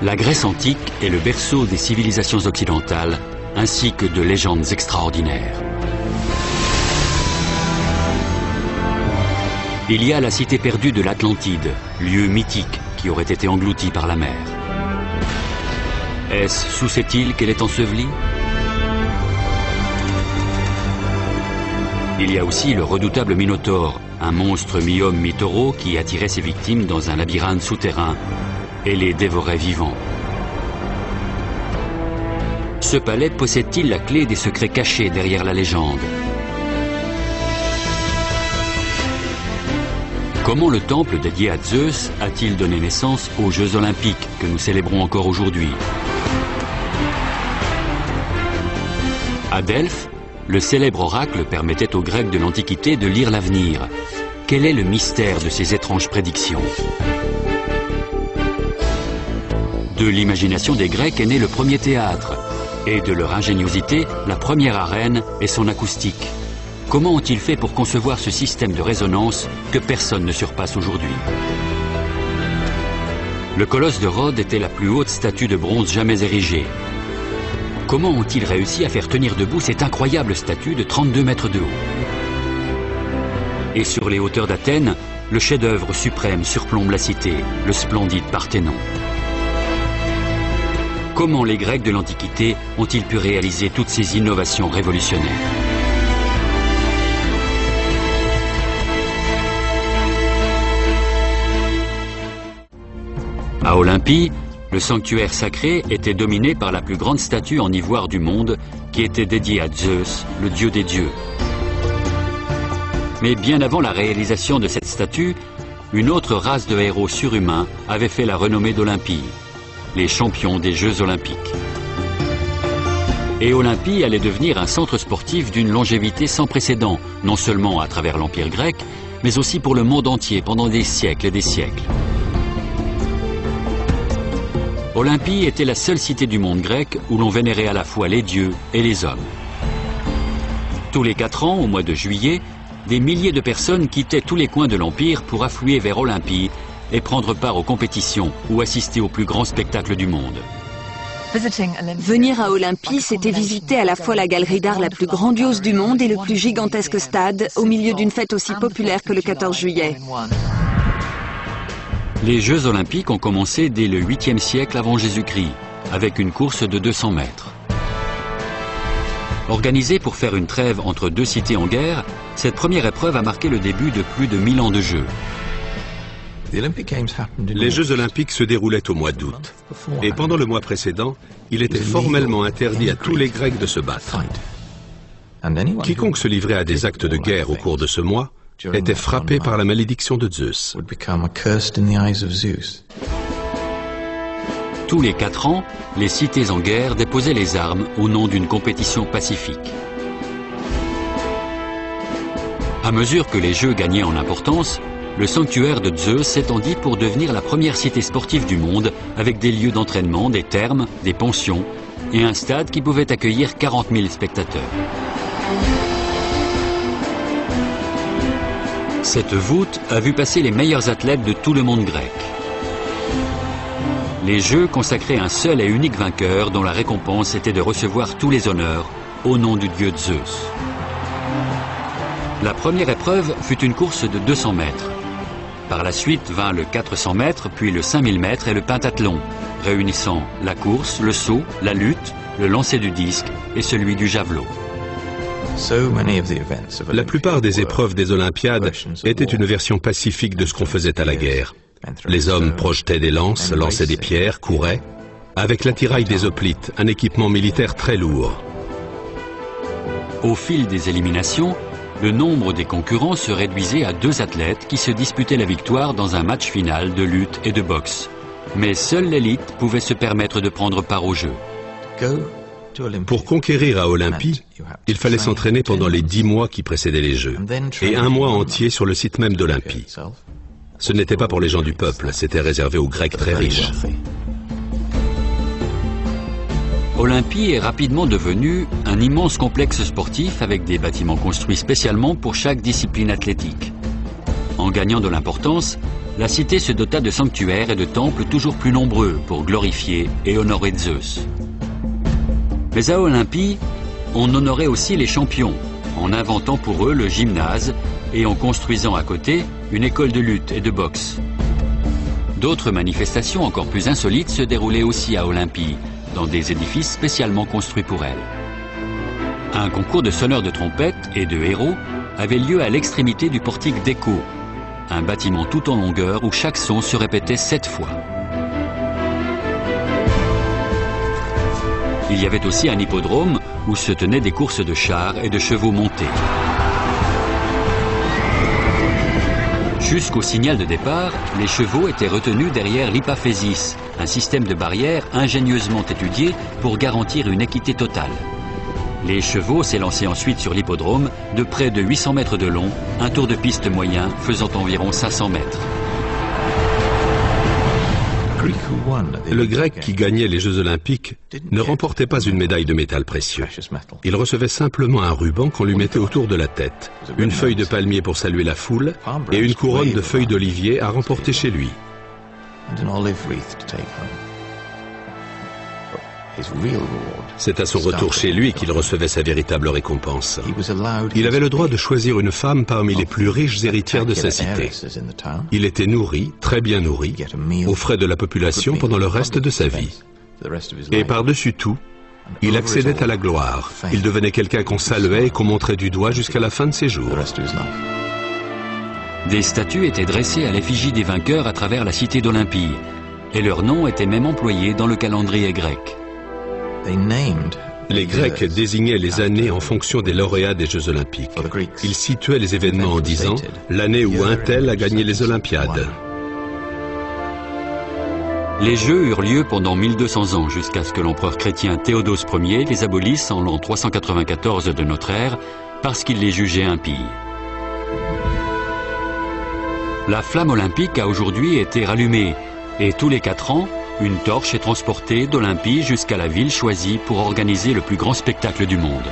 La Grèce antique est le berceau des civilisations occidentales, ainsi que de légendes extraordinaires. Il y a la cité perdue de l'Atlantide, lieu mythique qui aurait été englouti par la mer. Est-ce sous cette île qu'elle est ensevelie? Il y a aussi le redoutable Minotaure, un monstre mi-homme mi-taureau qui attirait ses victimes dans un labyrinthe souterrain et les dévorait vivants. Ce palais possède-t-il la clé des secrets cachés derrière la légende? Comment le temple dédié à Zeus a-t-il donné naissance aux Jeux Olympiques que nous célébrons encore aujourd'hui? À Delphes, le célèbre oracle permettait aux Grecs de l'Antiquité de lire l'avenir. Quel est le mystère de ces étranges prédictions? De l'imagination des Grecs est né le premier théâtre, et de leur ingéniosité, la première arène et son acoustique. Comment ont-ils fait pour concevoir ce système de résonance que personne ne surpasse aujourd'hui? Le colosse de Rhodes était la plus haute statue de bronze jamais érigée. Comment ont-ils réussi à faire tenir debout cette incroyable statue de 32 mètres de haut? Et sur les hauteurs d'Athènes, le chef-d'œuvre suprême surplombe la cité, le splendide Parthénon. Comment les Grecs de l'Antiquité ont-ils pu réaliser toutes ces innovations révolutionnaires? À Olympie, le sanctuaire sacré était dominé par la plus grande statue en ivoire du monde qui était dédiée à Zeus, le dieu des dieux. Mais bien avant la réalisation de cette statue, une autre race de héros surhumains avait fait la renommée d'Olympie, les champions des Jeux Olympiques. Et Olympie allait devenir un centre sportif d'une longévité sans précédent, non seulement à travers l'Empire grec, mais aussi pour le monde entier pendant des siècles et des siècles. Olympie était la seule cité du monde grec où l'on vénérait à la fois les dieux et les hommes. Tous les 4 ans, au mois de juillet, des milliers de personnes quittaient tous les coins de l'Empire pour affluer vers Olympie et prendre part aux compétitions ou assister au plus grand spectacle du monde. Venir à Olympie, c'était visiter à la fois la galerie d'art la plus grandiose du monde et le plus gigantesque stade, au milieu d'une fête aussi populaire que le 14 juillet. Les Jeux Olympiques ont commencé dès le 8e siècle avant Jésus-Christ, avec une course de 200 mètres. Organisée pour faire une trêve entre deux cités en guerre, cette première épreuve a marqué le début de plus de 1000 ans de Jeux. Les Jeux Olympiques se déroulaient au mois d'août. Et pendant le mois précédent, il était formellement interdit à tous les Grecs de se battre. Quiconque se livrait à des actes de guerre au cours de ce mois était frappé par la malédiction de Zeus. Tous les 4 ans, les cités en guerre déposaient les armes au nom d'une compétition pacifique. À mesure que les Jeux gagnaient en importance, le sanctuaire de Zeus s'étendit pour devenir la première cité sportive du monde avec des lieux d'entraînement, des thermes, des pensions et un stade qui pouvait accueillir 40 000 spectateurs. Cette voûte a vu passer les meilleurs athlètes de tout le monde grec. Les Jeux consacraient un seul et unique vainqueur dont la récompense était de recevoir tous les honneurs au nom du dieu Zeus. La première épreuve fut une course de 200 mètres. Par la suite vint le 400 mètres, puis le 5000 mètres et le pentathlon, réunissant la course, le saut, la lutte, le lancer du disque et celui du javelot. La plupart des épreuves des Olympiades étaient une version pacifique de ce qu'on faisait à la guerre. Les hommes projetaient des lances, lançaient des pierres, couraient, avec l'attirail des hoplites, un équipement militaire très lourd. Au fil des éliminations, le nombre des concurrents se réduisait à 2 athlètes qui se disputaient la victoire dans un match final de lutte et de boxe. Mais seule l'élite pouvait se permettre de prendre part aux Jeux. Pour conquérir à Olympie, il fallait s'entraîner pendant les 10 mois qui précédaient les Jeux, et 1 mois entier sur le site même d'Olympie. Ce n'était pas pour les gens du peuple, c'était réservé aux Grecs très riches. Olympie est rapidement devenu un immense complexe sportif avec des bâtiments construits spécialement pour chaque discipline athlétique. En gagnant de l'importance, la cité se dota de sanctuaires et de temples toujours plus nombreux pour glorifier et honorer Zeus. Mais à Olympie, on honorait aussi les champions, en inventant pour eux le gymnase et en construisant à côté une école de lutte et de boxe. D'autres manifestations encore plus insolites se déroulaient aussi à Olympie, dans des édifices spécialement construits pour elle. Un concours de sonneurs de trompettes et de héros avait lieu à l'extrémité du portique d'Écho, un bâtiment tout en longueur où chaque son se répétait 7 fois. Il y avait aussi un hippodrome où se tenaient des courses de chars et de chevaux montés. Jusqu'au signal de départ, les chevaux étaient retenus derrière l'hypaphésis, un système de barrière ingénieusement étudié pour garantir une équité totale. Les chevaux s'élançaient ensuite sur l'hippodrome de près de 800 mètres de long, un tour de piste moyen faisant environ 500 mètres. Le Grec qui gagnait les Jeux Olympiques ne remportait pas une médaille de métal précieux. Il recevait simplement un ruban qu'on lui mettait autour de la tête, une feuille de palmier pour saluer la foule et une couronne de feuilles d'olivier à remporter chez lui. C'est à son retour chez lui qu'il recevait sa véritable récompense. Il avait le droit de choisir une femme parmi les plus riches héritières de sa cité. Il était nourri, très bien nourri, aux frais de la population pendant le reste de sa vie. Et par-dessus tout, il accédait à la gloire. Il devenait quelqu'un qu'on saluait et qu'on montrait du doigt jusqu'à la fin de ses jours. Des statues étaient dressées à l'effigie des vainqueurs à travers la cité d'Olympie, et leur nom était même employé dans le calendrier grec. Les Grecs désignaient les années en fonction des lauréats des Jeux Olympiques. Ils situaient les événements en disant « l'année où un tel a gagné les Olympiades ». Les Jeux eurent lieu pendant 1200 ans jusqu'à ce que l'empereur chrétien Théodose Ier les abolisse en l'an 394 de notre ère parce qu'il les jugeait impies. La flamme olympique a aujourd'hui été rallumée et tous les 4 ans, une torche est transportée d'Olympie jusqu'à la ville choisie pour organiser le plus grand spectacle du monde.